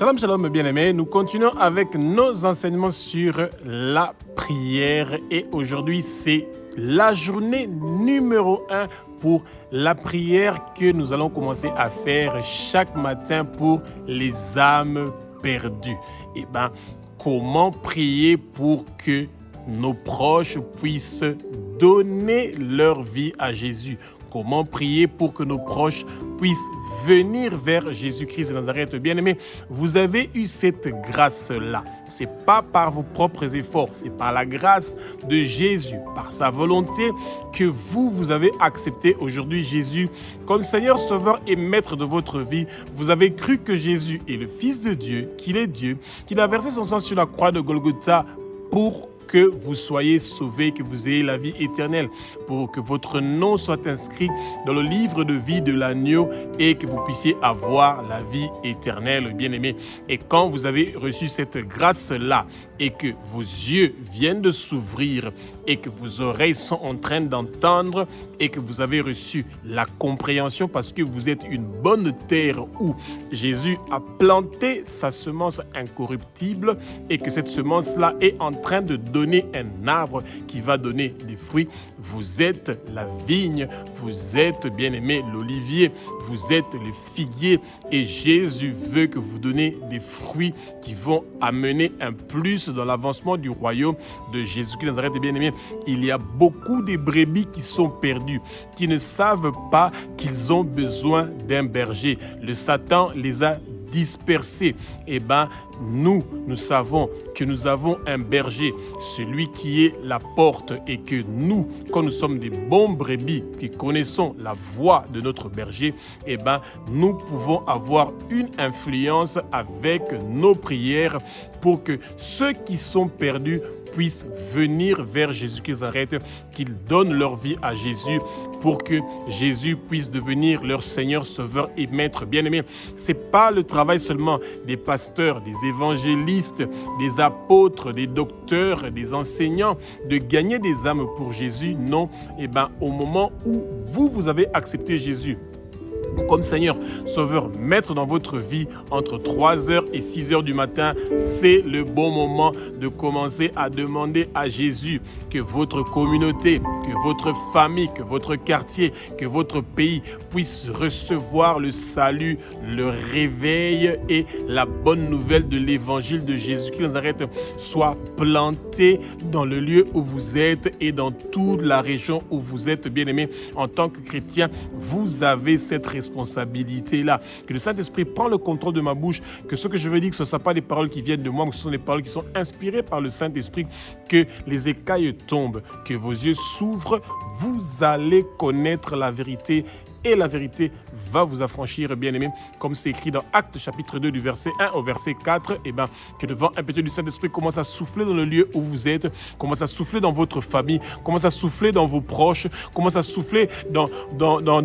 Shalom, shalom, bien-aimés. Nous continuons avec nos enseignements sur la prière. Et aujourd'hui, c'est la journée numéro 1 pour la prière que nous allons commencer à faire chaque matin pour les âmes perdues. Eh bien, comment prier pour que nos proches puissent donner leur vie à Jésus? Comment prier pour que nos proches puissent venir vers Jésus-Christ de Nazareth? Bien-aimés, vous avez eu cette grâce-là. Ce n'est pas par vos propres efforts, c'est par la grâce de Jésus, par sa volonté que vous avez accepté aujourd'hui Jésus comme Seigneur, Sauveur et Maître de votre vie. Vous avez cru que Jésus est le Fils de Dieu, qu'il est Dieu, qu'il a versé son sang sur la croix de Golgotha pour que vous soyez sauvés, que vous ayez la vie éternelle, pour que votre nom soit inscrit dans le livre de vie de l'agneau et que vous puissiez avoir la vie éternelle, bien-aimés. Et quand vous avez reçu cette grâce-là et que vos yeux viennent de s'ouvrir et que vos oreilles sont en train d'entendre et que vous avez reçu la compréhension parce que vous êtes une bonne terre où Jésus a planté sa semence incorruptible et que cette semence-là est en train de donner un arbre qui va donner des fruits. Vous êtes la vigne, vous êtes, bien-aimé, l'olivier, vous êtes le figuier et Jésus veut que vous donnez des fruits qui vont amener un plus dans l'avancement du royaume de Jésus-Christ de Nazareth. Bien-aimé, il y a beaucoup de brebis qui sont perdues, qui ne savent pas qu'ils ont besoin d'un berger. Le Satan les a dispersés. Eh bien, nous savons que nous avons un berger, celui qui est la porte, et que nous, quand nous sommes des bons brebis qui connaissons la voix de notre berger, eh bien, nous pouvons avoir une influence avec nos prières pour que ceux qui sont perdus puissent venir vers Jésus-Christ de Nazareth, qu'ils donnent leur vie à Jésus pour que Jésus puisse devenir leur Seigneur, Sauveur et Maître. Bien-aimés, ce n'est pas le travail seulement des pasteurs, des évangélistes, des apôtres, des docteurs, des enseignants de gagner des âmes pour Jésus. Non, eh bien, au moment où vous avez accepté Jésus comme Seigneur, Sauveur, Maître dans votre vie, entre 3h et 6h du matin, c'est le bon moment de commencer à demander à Jésus que votre communauté, que votre famille, que votre quartier, que votre pays puisse recevoir le salut, le réveil et la bonne nouvelle de l'évangile de Jésus-Christ de Nazareth soit planté dans le lieu où vous êtes et dans toute la région où vous êtes, bien-aimés. En tant que chrétien, vous avez cette responsabilité-là. Que le Saint-Esprit prend le contrôle de ma bouche, que ce que je veux dire, que ce ne sont pas des paroles qui viennent de moi, mais que ce sont des paroles qui sont inspirées par le Saint-Esprit, que les écailles tombent, que vos yeux s'ouvrent, vous allez connaître la vérité et la vérité va vous affranchir, bien-aimés, comme c'est écrit dans Actes chapitre 2 du verset 1 au verset 4, et bien, que le vent impétueux du Saint-Esprit commence à souffler dans le lieu où vous êtes, commence à souffler dans votre famille, commence à souffler dans vos proches, commence à souffler dans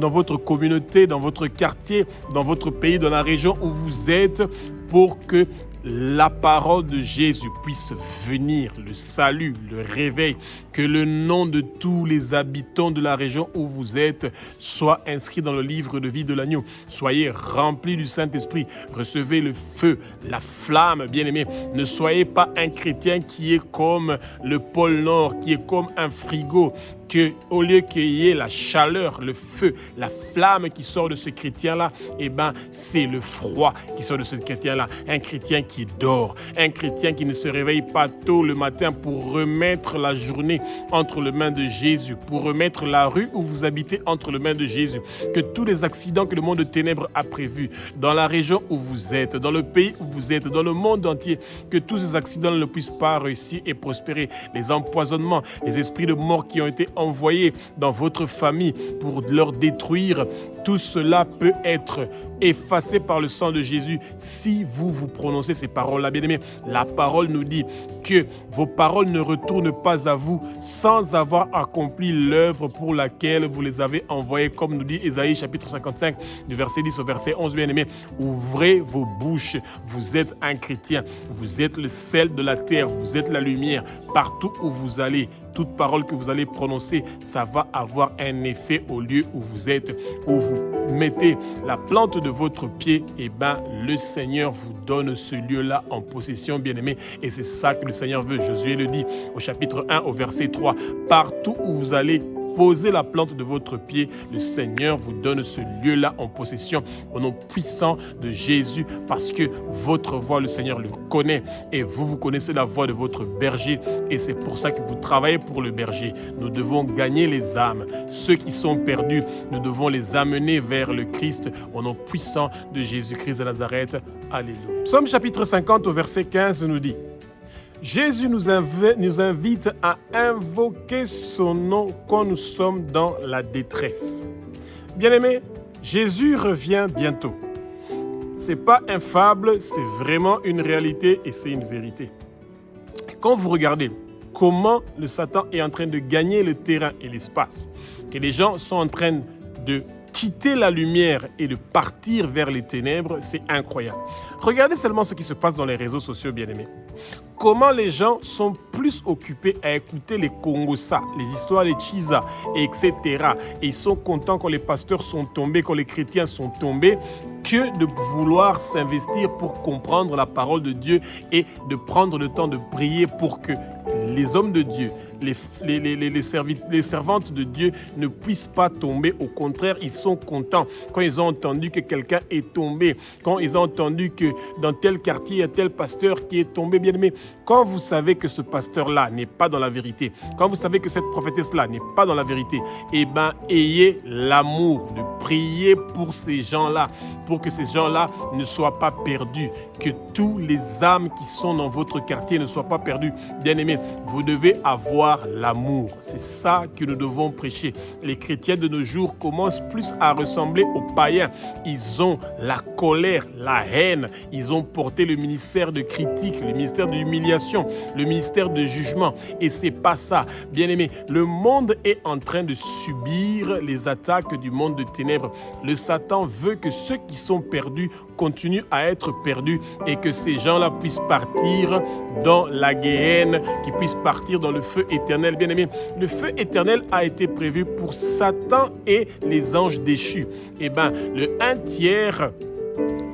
votre communauté, dans votre quartier, dans votre pays, dans la région où vous êtes, pour que la parole de Jésus puisse venir, le salut, le réveil, que le nom de tous les habitants de la région où vous êtes soit inscrit dans le livre de vie de l'agneau. Soyez remplis du Saint-Esprit, recevez le feu, la flamme, bien-aimés. Ne soyez pas un chrétien qui est comme le pôle Nord, qui est comme un frigo, que au lieu qu'il y ait la chaleur, le feu, la flamme qui sort de ce chrétien-là, eh ben, c'est le froid qui sort de ce chrétien-là. Un chrétien qui dort, un chrétien qui ne se réveille pas tôt le matin pour remettre la journée entre les mains de Jésus, pour remettre la rue où vous habitez entre les mains de Jésus. Que tous les accidents que le monde de ténèbres a prévus, dans la région où vous êtes, dans le pays où vous êtes, dans le monde entier, que tous ces accidents ne puissent pas réussir et prospérer. Les empoisonnements, les esprits de mort qui ont été envoyés dans votre famille pour leur détruire, tout cela peut être effacé par le sang de Jésus si vous prononcez ces paroles-là. Bien-aimés, la parole nous dit que vos paroles ne retournent pas à vous sans avoir accompli l'œuvre pour laquelle vous les avez envoyées, comme nous dit Ésaïe chapitre 55 du verset 10 au verset 11. Bien-aimés, ouvrez vos bouches, vous êtes un chrétien, vous êtes le sel de la terre, vous êtes la lumière partout où vous allez. toute parole que vous allez prononcer, ça va avoir un effet au lieu où vous êtes, où vous mettez la plante de votre pied, et ben le Seigneur vous donne ce lieu-là en possession, bien-aimé, et c'est ça que le Seigneur veut. Josué le dit au chapitre 1, au verset 3, partout où vous allez posez la plante de votre pied, le Seigneur vous donne ce lieu-là en possession au nom puissant de Jésus, parce que votre voix, le Seigneur le connaît, et vous connaissez la voix de votre berger, et c'est pour ça que vous travaillez pour le berger. Nous devons gagner les âmes. Ceux qui sont perdus, nous devons les amener vers le Christ au nom puissant de Jésus-Christ de Nazareth. Alléluia. Psaume chapitre 50 au verset 15 nous dit: Jésus nous invite à invoquer son nom quand nous sommes dans la détresse. Bien-aimés, Jésus revient bientôt. Ce n'est pas une fable, c'est vraiment une réalité et c'est une vérité. Quand vous regardez comment le Satan est en train de gagner le terrain et l'espace, que les gens sont en train de quitter la lumière et de partir vers les ténèbres, c'est incroyable. Regardez seulement ce qui se passe dans les réseaux sociaux, bien-aimés. Comment les gens sont plus occupés à écouter les Kongosa, les histoires des Chiza, etc. Et ils sont contents quand les pasteurs sont tombés, quand les chrétiens sont tombés, que de vouloir s'investir pour comprendre la parole de Dieu et de prendre le temps de prier pour que les hommes de Dieu, les servantes de Dieu ne puissent pas tomber. Au contraire, ils sont contents quand ils ont entendu que quelqu'un est tombé, quand ils ont entendu que dans tel quartier, il y a tel pasteur qui est tombé. Bien aimé, quand vous savez que ce pasteur-là n'est pas dans la vérité, quand vous savez que cette prophétesse-là n'est pas dans la vérité, eh bien, ayez l'amour de prier pour ces gens-là, pour que ces gens-là ne soient pas perdus, que tous les âmes qui sont dans votre quartier ne soient pas perdus. Bien aimé, vous devez avoir l'amour. C'est ça que nous devons prêcher. Les chrétiens de nos jours commencent plus à ressembler aux païens. Ils ont la colère, la haine. Ils ont porté le ministère de critique, le ministère d'humiliation, le ministère de jugement. Et c'est pas ça. Bien aimé, le monde est en train de subir les attaques du monde de ténèbres. Le Satan veut que ceux qui sont perdus continuent à être perdus et que ces gens-là puissent partir dans la Guéhenne, qu'ils puissent partir dans le feu éternel. Bien aimé, le feu éternel a été prévu pour Satan et les anges déchus. Eh bien, le 1/3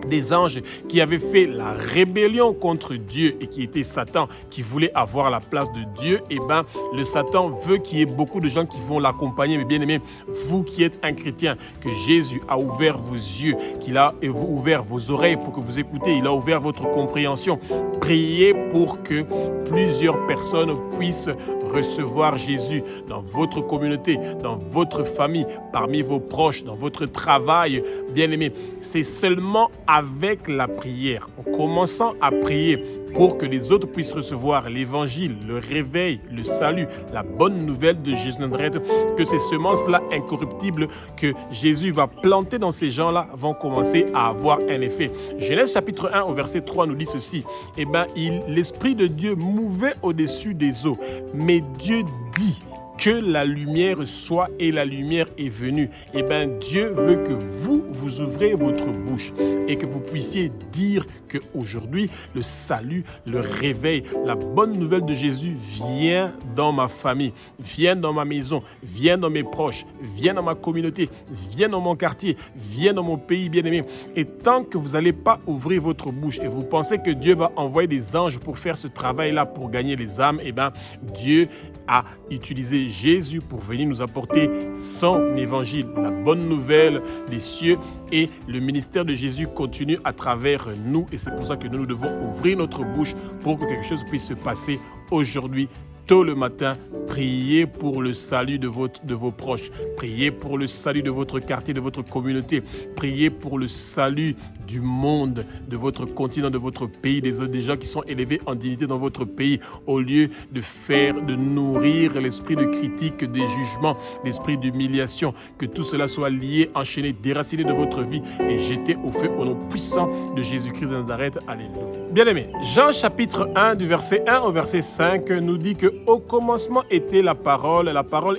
des anges qui avaient fait la rébellion contre Dieu et qui était Satan, qui voulait avoir la place de Dieu, eh bien, le Satan veut qu'il y ait beaucoup de gens qui vont l'accompagner. Mais bien aimé, vous qui êtes un chrétien, que Jésus a ouvert vos yeux, qu'il a ouvert vos oreilles pour que vous écoutez, il a ouvert votre compréhension. Priez pour que plusieurs personnes puissent recevoir Jésus dans votre communauté, dans votre famille, parmi vos proches, dans votre travail. Bien aimé, c'est seulement avec la prière, en commençant à prier pour que les autres puissent recevoir l'évangile, le réveil, le salut, la bonne nouvelle de Jésus de Nazareth, que ces semences-là incorruptibles que Jésus va planter dans ces gens-là vont commencer à avoir un effet. Genèse chapitre 1 au verset 3 nous dit ceci: eh bien, l'Esprit de Dieu mouvait au-dessus des eaux, mais Dieu dit que la lumière soit et la lumière est venue. Eh bien, Dieu veut que vous ouvrez votre bouche et que vous puissiez dire qu'aujourd'hui, le salut, le réveil, la bonne nouvelle de Jésus vient dans ma famille, vient dans ma maison, vient dans mes proches, vient dans ma communauté, vient dans mon quartier, vient dans mon pays bien-aimé. Et tant que vous n'allez pas ouvrir votre bouche et vous pensez que Dieu va envoyer des anges pour faire ce travail-là, pour gagner les âmes, eh bien, Dieu a utilisé Jésus pour venir nous apporter son évangile, la bonne nouvelle des cieux, et le ministère de Jésus continue à travers nous, et c'est pour ça que nous devons ouvrir notre bouche pour que quelque chose puisse se passer aujourd'hui. Tôt le matin, priez pour le salut de vos proches. Priez pour le salut de votre quartier, de votre communauté. Priez pour le salut du monde, de votre continent, de votre pays, des gens qui sont élevés en dignité dans votre pays, au lieu de nourrir l'esprit de critique, des jugements, l'esprit d'humiliation. Que tout cela soit lié, enchaîné, déraciné de votre vie et jeté au feu au nom puissant de Jésus-Christ de Nazareth. Alléluia. Bien-aimés, Jean chapitre 1 du verset 1 au verset 5 nous dit que au commencement était la parole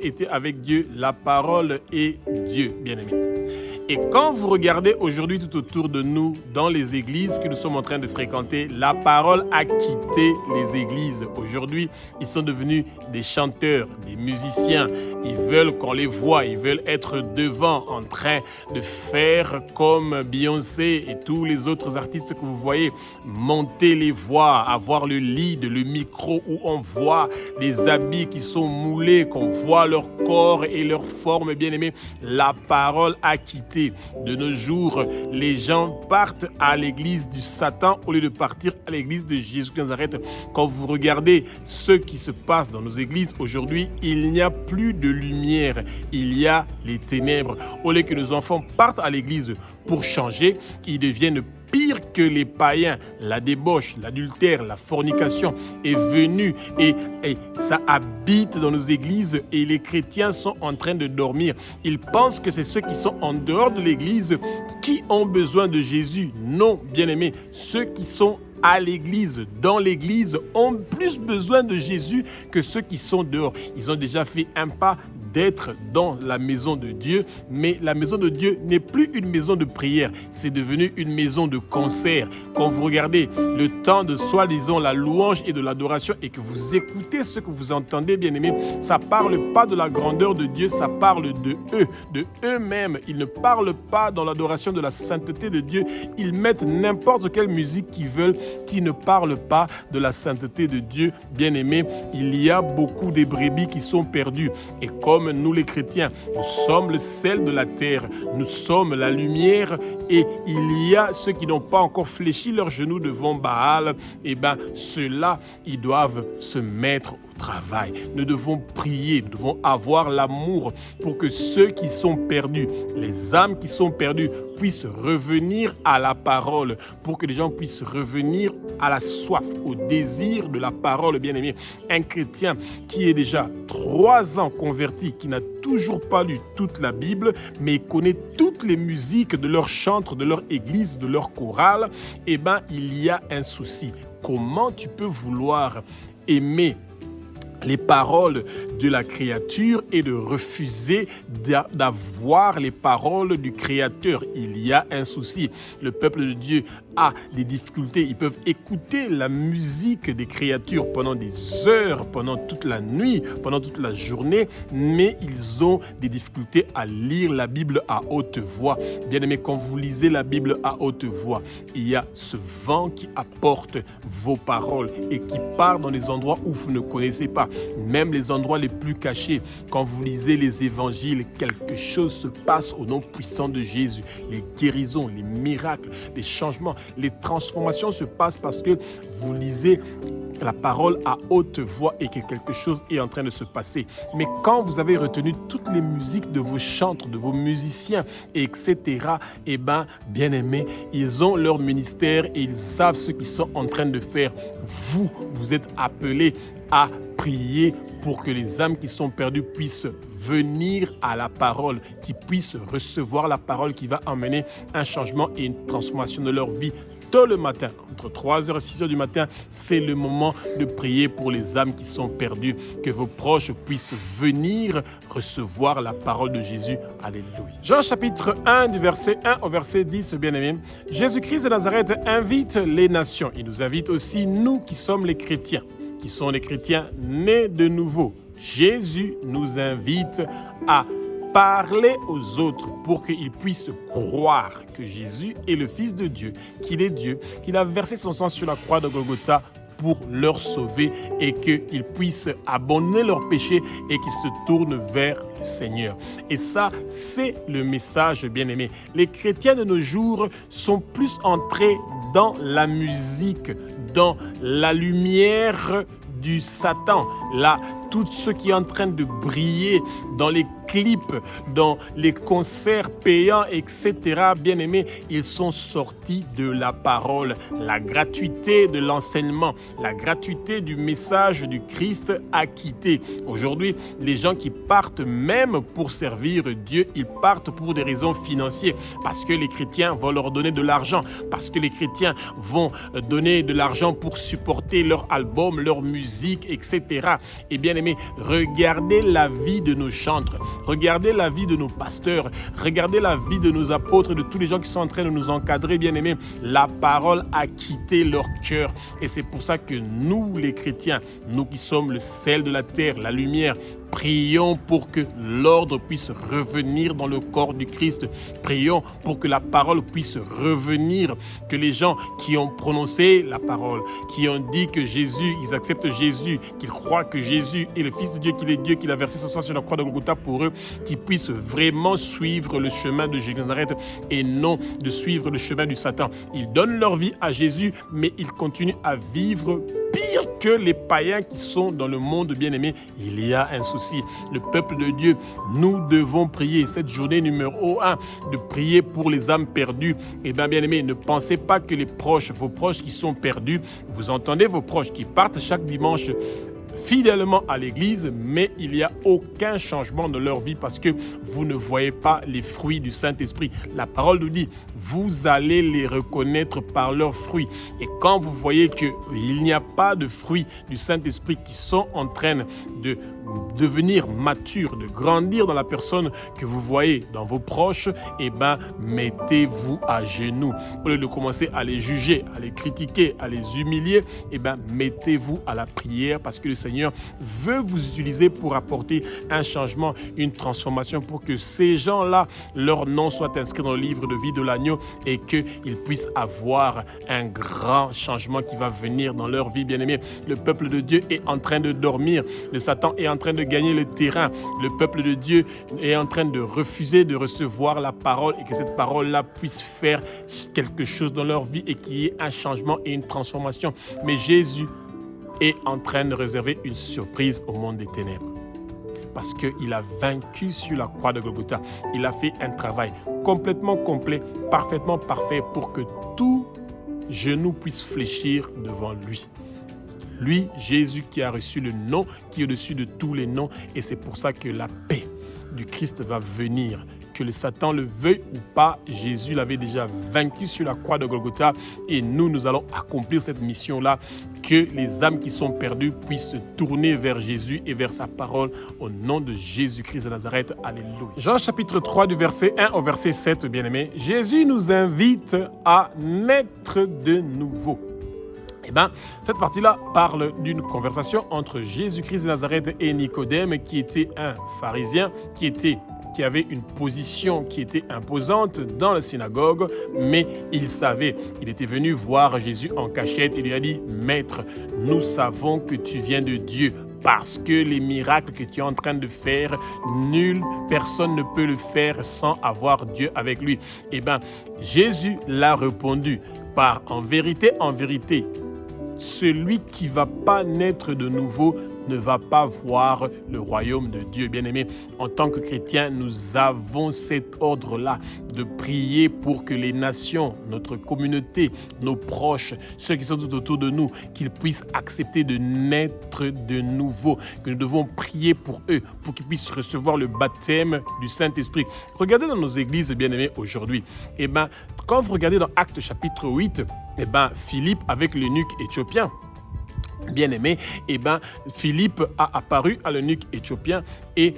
était avec Dieu, la parole est Dieu, bien-aimés. Et quand vous regardez aujourd'hui tout autour de nous, dans les églises que nous sommes en train de fréquenter, la parole a quitté les églises. Aujourd'hui, ils sont devenus des chanteurs, des musiciens. Ils veulent qu'on les voie, ils veulent être devant en train de faire comme Beyoncé et tous les autres artistes que vous voyez, monter les voix, avoir le lead, le micro où on voit les habits qui sont moulés, qu'on voit leur corps et leur forme, bien aimé. La parole a quitté. De nos jours, les gens partent à l'église du Satan au lieu de partir à l'église de Jésus de Nazareth. Quand vous regardez ce qui se passe dans nos églises aujourd'hui, il n'y a plus de lumière, il y a les ténèbres. Au lieu que nos enfants partent à l'église pour changer, ils deviennent pire que les païens. La débauche, l'adultère, la fornication est venue et ça habite dans nos églises et les chrétiens sont en train de dormir. Ils pensent que c'est ceux qui sont en dehors de l'église qui ont besoin de Jésus. Non, bien-aimés, ceux qui sont à l'église, dans l'église, ont plus besoin de Jésus que ceux qui sont dehors. Ils ont déjà fait un pas d'être dans la maison de Dieu, mais la maison de Dieu n'est plus une maison de prière, c'est devenu une maison de concert. Quand vous regardez le temps de soi-disant la louange et de l'adoration et que vous écoutez ce que vous entendez, bien aimé, ça parle pas de la grandeur de Dieu, ça parle de eux, de eux-mêmes. Ils ne parlent pas dans l'adoration de la sainteté de Dieu, ils mettent n'importe quelle musique qu'ils veulent qui ne parle pas de la sainteté de Dieu. Bien aimé, il y a beaucoup de brebis qui sont perdues et comme nous les chrétiens, nous sommes le sel de la terre, nous sommes la lumière et il y a ceux qui n'ont pas encore fléchi leurs genoux devant Baal, et bien ceux-là, ils doivent se mettre au travail. Nous devons prier, nous devons avoir l'amour pour que ceux qui sont perdus, les âmes qui sont perdues, puissent revenir à la parole, pour que les gens puissent revenir à la soif, au désir de la parole, bien-aimé. Un chrétien qui est déjà 3 ans converti, qui n'a toujours pas lu toute la Bible, mais connaît toutes les musiques de leur chantre, de leur église, de leur chorale, eh bien, il y a un souci. Comment tu peux vouloir aimer les paroles de la créature et de refuser d'avoir les paroles du Créateur? Il y a un souci. Le peuple de Dieu a des difficultés. Ils peuvent écouter la musique des créatures pendant des heures, pendant toute la nuit, pendant toute la journée, mais ils ont des difficultés à lire la Bible à haute voix. Bien aimé, quand vous lisez la Bible à haute voix, il y a ce vent qui apporte vos paroles et qui part dans les endroits où vous ne connaissez pas. Même les endroits les plus cachés, quand vous lisez les évangiles, quelque chose se passe au nom puissant de Jésus. Les guérisons, les miracles, les changements, les transformations se passent parce que vous lisez la parole à haute voix et que quelque chose est en train de se passer. Mais quand vous avez retenu toutes les musiques de vos chantres, de vos musiciens, etc., eh bien, bien aimés, ils ont leur ministère et ils savent ce qu'ils sont en train de faire. Vous, vous êtes appelés à prier pour que les âmes qui sont perdues puissent venir à la parole, qui puissent recevoir la parole qui va amener un changement et une transformation de leur vie. Tôt le matin, entre 3h et 6h du matin, c'est le moment de prier pour les âmes qui sont perdues, que vos proches puissent venir recevoir la parole de Jésus. Alléluia. Jean chapitre 1 du verset 1 au verset 10, bien-aimés. Jésus-Christ de Nazareth invite les nations. Il nous invite aussi, nous qui sommes les chrétiens, qui sont les chrétiens nés de nouveau. Jésus nous invite à parler aux autres pour qu'ils puissent croire que Jésus est le Fils de Dieu, qu'il est Dieu, qu'il a versé son sang sur la croix de Golgotha pour leur sauver et qu'ils puissent abandonner leurs péchés et qu'ils se tournent vers le Seigneur. Et ça, c'est le message, bien-aimé. Les chrétiens de nos jours sont plus entrés dans la musique, dans la lumière du Satan. Là, tout ce qui est en train de briller dans les clips, dans les concerts payants, etc., bien aimés, ils sont sortis de la parole. La gratuité de l'enseignement, la gratuité du message du Christ a quitté. Aujourd'hui, les gens qui partent même pour servir Dieu, ils partent pour des raisons financières, parce que les chrétiens vont leur donner de l'argent, parce que les chrétiens vont donner de l'argent pour supporter leur album, leur musique, etc. Et bien aimé, bien-aimés, regardez la vie de nos chantres, regardez la vie de nos pasteurs, regardez la vie de nos apôtres, de tous les gens qui sont en train de nous encadrer, bien-aimés. La parole a quitté leur cœur et c'est pour ça que nous, les chrétiens, nous qui sommes le sel de la terre, la lumière, prions pour que l'ordre puisse revenir dans le corps du Christ. Prions pour que la parole puisse revenir, que les gens qui ont prononcé la parole, qui ont dit que Jésus, ils acceptent Jésus, qu'ils croient que Jésus est le Fils de Dieu, qu'il est Dieu, qu'il a versé son sang sur la croix de Golgotha pour eux, qu'ils puissent vraiment suivre le chemin de Jésus de Nazareth et non de suivre le chemin du Satan. Ils donnent leur vie à Jésus, mais ils continuent à vivre pire que les païens qui sont dans le monde, bien-aimé. Il y a un souci. Le peuple de Dieu, nous devons prier. Cette journée numéro 1, de prier pour les âmes perdues. Eh bien, bien-aimé, ne pensez pas que les proches, vos proches qui sont perdus, vous entendez vos proches qui partent chaque dimanche fidèlement à l'église, mais il n'y a aucun changement dans leur vie parce que vous ne voyez pas les fruits du Saint-Esprit. La parole nous dit, vous allez les reconnaître par leurs fruits. Et quand vous voyez qu'il n'y a pas de fruits du Saint-Esprit qui sont en train de devenir matures, de grandir dans la personne que vous voyez dans vos proches, eh bien, mettez-vous à genoux. Au lieu de commencer à les juger, à les critiquer, à les humilier, eh bien, mettez-vous à la prière parce que le Seigneur veut vous utiliser pour apporter un changement, une transformation pour que ces gens-là, leur nom soit inscrit dans le livre de vie de l'agneau et qu'ils puissent avoir un grand changement qui va venir dans leur vie, bien-aimés. Le peuple de Dieu est en train de dormir. Le Satan est en train de gagner le terrain. Le peuple de Dieu est en train de refuser de recevoir la parole et que cette parole-là puisse faire quelque chose dans leur vie et qu'il y ait un changement et une transformation. Mais Jésus est en train de réserver une surprise au monde des ténèbres. Parce qu'il a vaincu sur la croix de Golgotha. Il a fait un travail complètement complet, parfaitement parfait pour que tout genou puisse fléchir devant lui. Lui, Jésus, qui a reçu le nom qui est au-dessus de tous les noms. Et c'est pour ça que la paix du Christ va venir. Que le Satan le veuille ou pas, Jésus l'avait déjà vaincu sur la croix de Golgotha. Et nous allons accomplir cette mission-là. Que les âmes qui sont perdues puissent se tourner vers Jésus et vers sa parole au nom de Jésus-Christ de Nazareth. Alléluia. Jean chapitre 3 du verset 1 au verset 7, bien-aimés. Jésus nous invite à naître de nouveau. Eh bien, cette partie-là parle d'une conversation entre Jésus-Christ de Nazareth et Nicodème, qui était un pharisien, qui avait une position qui était imposante dans la synagogue, mais il savait, il était venu voir Jésus en cachette et lui a dit, « Maître, nous savons que tu viens de Dieu, parce que les miracles que tu es en train de faire, personne ne peut le faire sans avoir Dieu avec lui. » Eh bien, Jésus l'a répondu par « En vérité, celui qui ne va pas naître de nouveau ne va pas voir le royaume de Dieu. » Bien-aimés, en tant que chrétiens, nous avons cet ordre-là de prier pour que les nations, notre communauté, nos proches, ceux qui sont tout autour de nous, qu'ils puissent accepter de naître de nouveau, que nous devons prier pour eux, pour qu'ils puissent recevoir le baptême du Saint-Esprit. Regardez dans nos églises, bien-aimés, aujourd'hui. Eh bien, quand vous regardez dans Actes chapitre 8, eh bien, Philippe avec l'eunuque éthiopien, bien-aimé, eh bien, Philippe a apparu à l'eunuque éthiopien et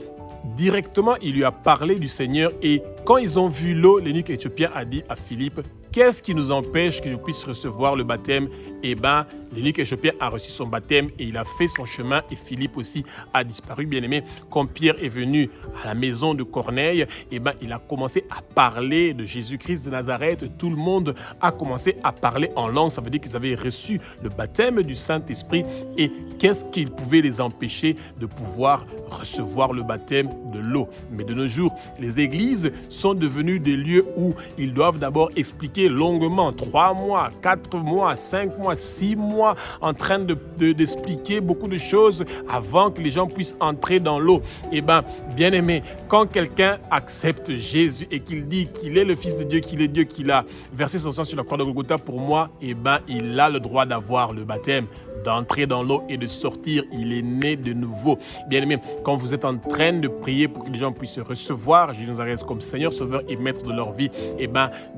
directement, il lui a parlé du Seigneur. Et quand ils ont vu l'eau, l'eunuque éthiopien a dit à Philippe, « Qu'est-ce qui nous empêche que je puisse recevoir le baptême ?» Eh bien, l'eunuque éthiopien a reçu son baptême et il a fait son chemin. Et Philippe aussi a disparu, bien-aimé. Quand Pierre est venu à la maison de Corneille, eh bien, il a commencé à parler de Jésus-Christ de Nazareth. Tout le monde a commencé à parler en langue. Ça veut dire qu'ils avaient reçu le baptême du Saint-Esprit. Et qu'est-ce qui pouvait les empêcher de pouvoir recevoir le baptême de l'eau? Mais de nos jours, les églises sont devenues des lieux où ils doivent d'abord expliquer longuement, 3 mois, 4 mois, 5 mois, 6 mois, en train d'expliquer beaucoup de choses avant que les gens puissent entrer dans l'eau. Eh bien, bien aimé, quand quelqu'un accepte Jésus et qu'il dit qu'il est le Fils de Dieu, qu'il est Dieu, qu'il a versé son sang sur la croix de Golgotha pour moi, eh bien, il a le droit d'avoir le baptême, d'entrer dans l'eau et de sortir. Il est né de nouveau. Bien aimé, quand vous êtes en train de prier prier pour que les gens puissent recevoir Jésus de Nazareth comme Seigneur, Sauveur et Maître de leur vie,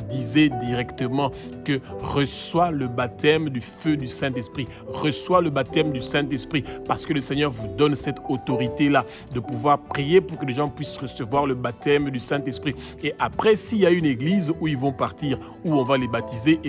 disez directement que reçois le baptême du feu du Saint-Esprit. Reçois le baptême du Saint-Esprit parce que le Seigneur vous donne cette autorité-là de pouvoir prier pour que les gens puissent recevoir le baptême du Saint-Esprit. Et après, s'il y a une église où ils vont partir, où on va les baptiser,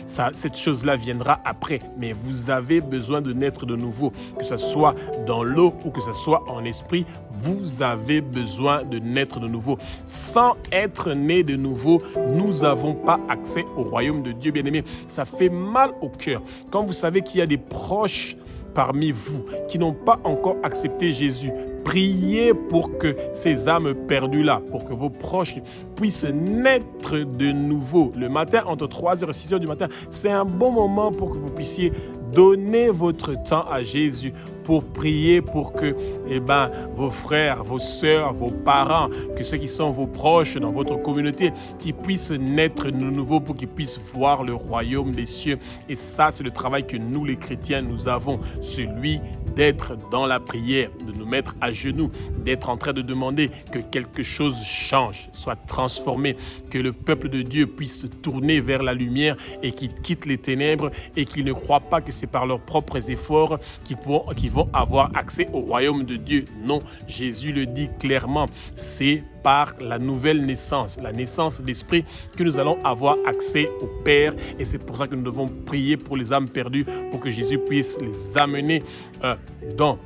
cette chose-là viendra après. Mais vous avez besoin de naître de nouveau, que ce soit dans l'eau ou que ce soit en esprit. Vous avez besoin de naître de nouveau. Sans être né de nouveau, nous n'avons pas accès au royaume de Dieu, bien-aimé. Ça fait mal au cœur. Quand vous savez qu'il y a des proches parmi vous qui n'ont pas encore accepté Jésus, priez pour que ces âmes perdues-là, pour que vos proches puissent naître de nouveau. Le matin, entre 3h et 6h du matin, c'est un bon moment pour que vous puissiez donner votre temps à Jésus pour prier pour que vos frères, vos sœurs, vos parents, que ceux qui sont vos proches dans votre communauté, qui puissent naître de nouveau pour qu'ils puissent voir le royaume des cieux. Et ça, c'est le travail que nous, les chrétiens, nous avons, celui d'être dans la prière, de nous mettre à genoux, d'être en train de demander que quelque chose change, soit transformé, que le peuple de Dieu puisse se tourner vers la lumière et qu'il quitte les ténèbres et qu'ils ne croient pas que c'est par leurs propres efforts qu'ils vont avoir accès au royaume de Dieu. Non, Jésus le dit clairement, c'est par la nouvelle naissance, la naissance d'esprit, que nous allons avoir accès au Père. Et c'est pour ça que nous devons prier pour les âmes perdues, pour que Jésus puisse les amener dans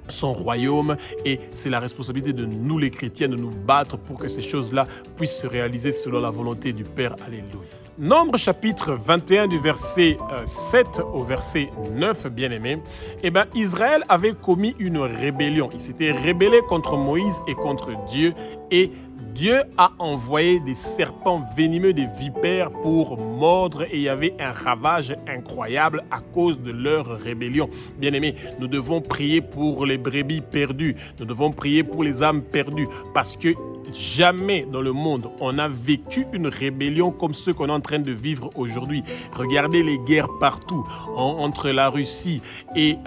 son royaume. Et c'est la responsabilité de nous les chrétiens de nous battre pour que ces choses-là puissent se réaliser selon la volonté du Père. Alléluia. Nombre chapitre 21 du verset 7 au verset 9, bien-aimés, Israël avait commis une rébellion. Il s'était rébellé contre Moïse et contre Dieu, et Dieu a envoyé des serpents venimeux, des vipères pour mordre, et il y avait un ravage incroyable à cause de leur rébellion. Bien-aimés, nous devons prier pour les brebis perdues, nous devons prier pour les âmes perdues, parce que jamais dans le monde on a vécu une rébellion comme ce qu'on est en train de vivre aujourd'hui. Regardez les guerres partout, entre la Russie et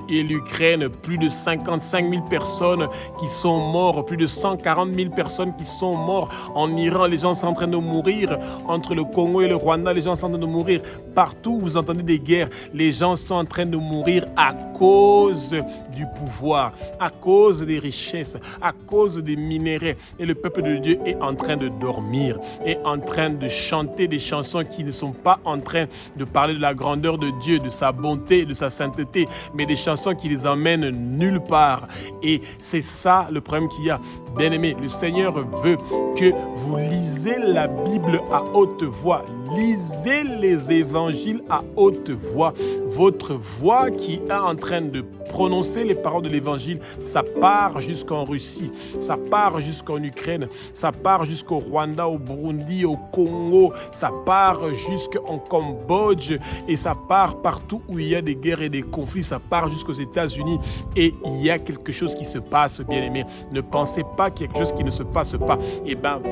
l'Ukraine, plus de 55 000 personnes qui sont mortes, plus de 140 000 personnes qui sont mortes. En Iran, les gens sont en train de mourir. Entre le Congo et le Rwanda, les gens sont en train de mourir. Partout, vous entendez des guerres. Les gens sont en train de mourir à cause du pouvoir, à cause des richesses, à cause des minéraux. Et le peuple de Dieu est en train de dormir, est en train de chanter des chansons qui ne sont pas en train de parler de la grandeur de Dieu, de sa bonté, de sa sainteté, mais des chansons qui les emmènent nulle part. Et c'est ça le problème qu'il y a. Bien-aimés, le Seigneur veut que vous lisez la Bible à haute voix. Lisez les évangiles à haute voix. Votre voix qui est en train de prononcer les paroles de l'évangile, ça part jusqu'en Russie, ça part jusqu'en Ukraine, ça part jusqu'au Rwanda, au Burundi, au Congo, ça part jusqu'en Cambodge et ça part partout où il y a des guerres et des conflits, ça part jusqu'aux États-Unis et il y a quelque chose qui se passe, bien-aimés. Ne pensez pas qu'il y a quelque chose qui ne se passe pas.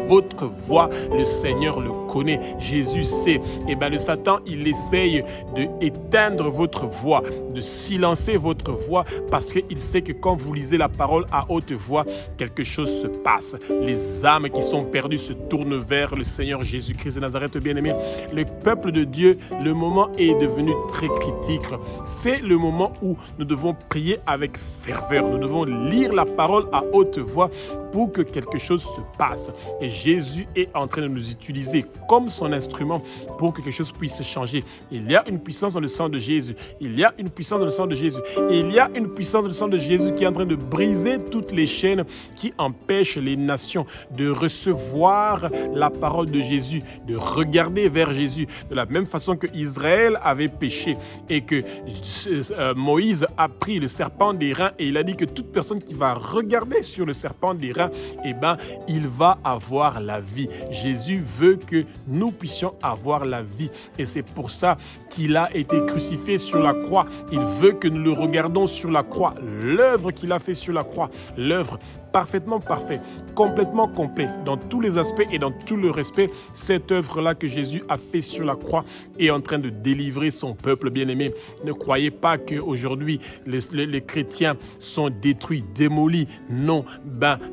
Votre voix, le Seigneur le connaît, Jésus sait. Le Satan, il essaye d'éteindre votre voix, de silencer votre voix parce qu'il sait que quand vous lisez la parole à haute voix, quelque chose se passe. Les âmes qui sont perdues se tournent vers le Seigneur Jésus-Christ de Nazareth, bien-aimé. Le peuple de Dieu, le moment est devenu très critique. C'est le moment où nous devons prier avec ferveur. Nous devons lire la parole à haute voix pour que quelque chose se passe. Et Jésus est en train de nous utiliser comme son instrument pour que quelque chose puisse changer. Il y a une puissance dans le sang de Jésus. Il y a une puissance dans le sang de Jésus. Il y a une puissance dans le sang de Jésus qui est en train de briser toutes les chaînes qui empêchent les nations de recevoir la parole de Jésus, de regarder vers Jésus. De la même façon que Israël avait péché et que Moïse a pris le serpent d'airain et il a dit que toute personne qui va regarder sur le serpent d'airain, il va avoir la vie. Jésus veut que nous puissions avoir la vie et c'est pour ça qu'il a été crucifié sur la croix. Il veut que nous le regardions sur la croix. L'œuvre qu'il a fait sur la croix, l'œuvre parfaitement parfait, complètement complet, dans tous les aspects et dans tout le respect. Cette œuvre-là que Jésus a fait sur la croix est en train de délivrer son peuple bien-aimé. Ne croyez pas qu'aujourd'hui, les chrétiens sont détruits, démolis. Non,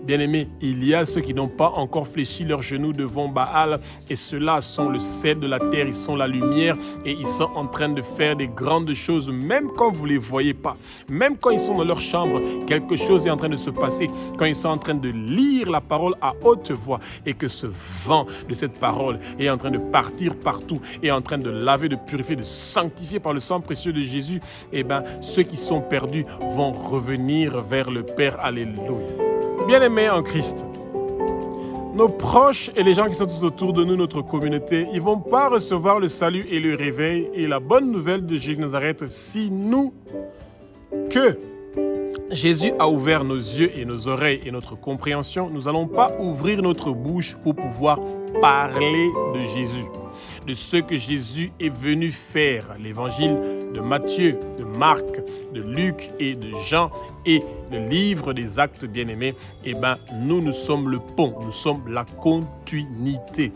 bien-aimé, il y a ceux qui n'ont pas encore fléchi leurs genoux devant Baal, et ceux-là sont le sel de la terre, ils sont la lumière, et ils sont en train de faire des grandes choses, même quand vous ne les voyez pas. Même quand ils sont dans leur chambre, quelque chose est en train de se passer. Quand ils sont en train de lire la parole à haute voix, et que ce vent de cette parole est en train de partir partout, est en train de laver, de purifier, de sanctifier par le sang précieux de Jésus, ceux qui sont perdus vont revenir vers le Père. Alléluia. Bien-aimés en Christ, nos proches et les gens qui sont tout autour de nous, notre communauté, ils ne vont pas recevoir le salut et le réveil et la bonne nouvelle de Jésus de Nazareth si nous, que Jésus a ouvert nos yeux et nos oreilles et notre compréhension, nous n'allons pas ouvrir notre bouche pour pouvoir parler de Jésus, de ce que Jésus est venu faire. L'évangile de Matthieu, de Marc, de Luc et de Jean et le livre des actes bien-aimés, nous sommes le pont, nous sommes la continuité.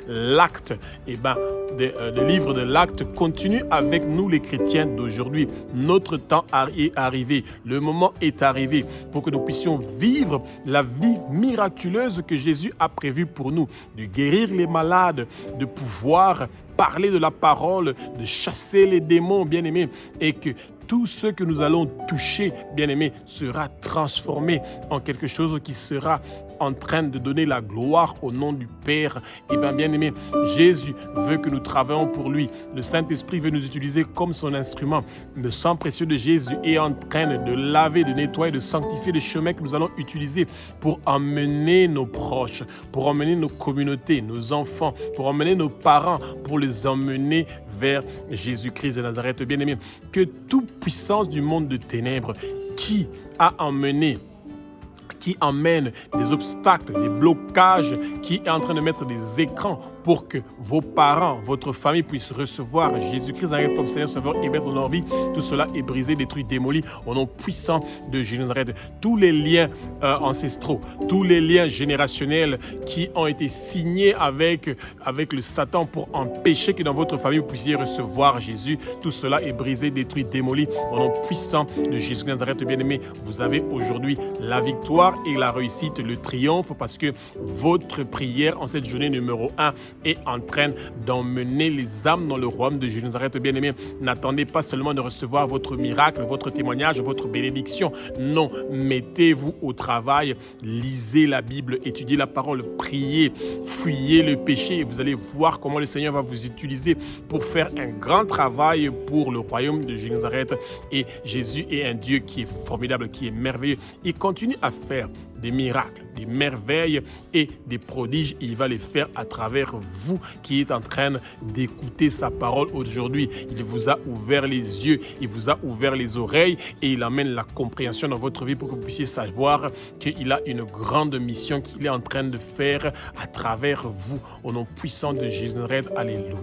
L'acte, le livre de l'acte continue avec nous les chrétiens d'aujourd'hui. Notre temps est arrivé, le moment est arrivé pour que nous puissions vivre la vie miraculeuse que Jésus a prévue pour nous, de guérir les malades, de pouvoir parler de la parole, de chasser les démons, bien-aimés, et que tout ce que nous allons toucher, bien-aimés, sera transformé en quelque chose qui sera en train de donner la gloire au nom du Père. Bien-aimés, Jésus veut que nous travaillions pour lui. Le Saint-Esprit veut nous utiliser comme son instrument. Le sang précieux de Jésus est en train de laver, de nettoyer, de sanctifier les chemins que nous allons utiliser pour emmener nos proches, pour emmener nos communautés, nos enfants, pour emmener nos parents, pour les emmener vers Jésus-Christ de Nazareth. Bien-aimés, que toute puissance du monde de ténèbres qui emmène des obstacles, des blocages, qui est en train de mettre des écrans pour que vos parents, votre famille puissent recevoir Jésus-Christ comme Seigneur, Sauveur et Maître dans leur vie. Tout cela est brisé, détruit, démoli au nom puissant de Jésus de Nazareth. Tous les liens ancestraux, tous les liens générationnels qui ont été signés avec le Satan pour empêcher que dans votre famille vous puissiez recevoir Jésus, tout cela est brisé, détruit, démoli au nom puissant de Jésus de Nazareth. Bien-aimés, vous avez aujourd'hui la victoire et la réussite, le triomphe, parce que votre prière en cette journée numéro 1 est en train d'emmener les âmes dans le royaume de Jésus de Nazareth. Bien-aimés, n'attendez pas seulement de recevoir votre miracle, votre témoignage, votre bénédiction. Non, mettez-vous au travail, lisez la Bible, étudiez la parole, priez, fuyez le péché, et vous allez voir comment le Seigneur va vous utiliser pour faire un grand travail pour le royaume de Jésus de Nazareth. Et Jésus est un Dieu qui est formidable, qui est merveilleux. Il continue à faire des miracles, des merveilles et des prodiges. Il va les faire à travers vous qui êtes en train d'écouter sa parole aujourd'hui. Il vous a ouvert les yeux, il vous a ouvert les oreilles et il amène la compréhension dans votre vie pour que vous puissiez savoir qu'il a une grande mission qu'il est en train de faire à travers vous. Au nom puissant de Jésus de Nazareth. Alléluia.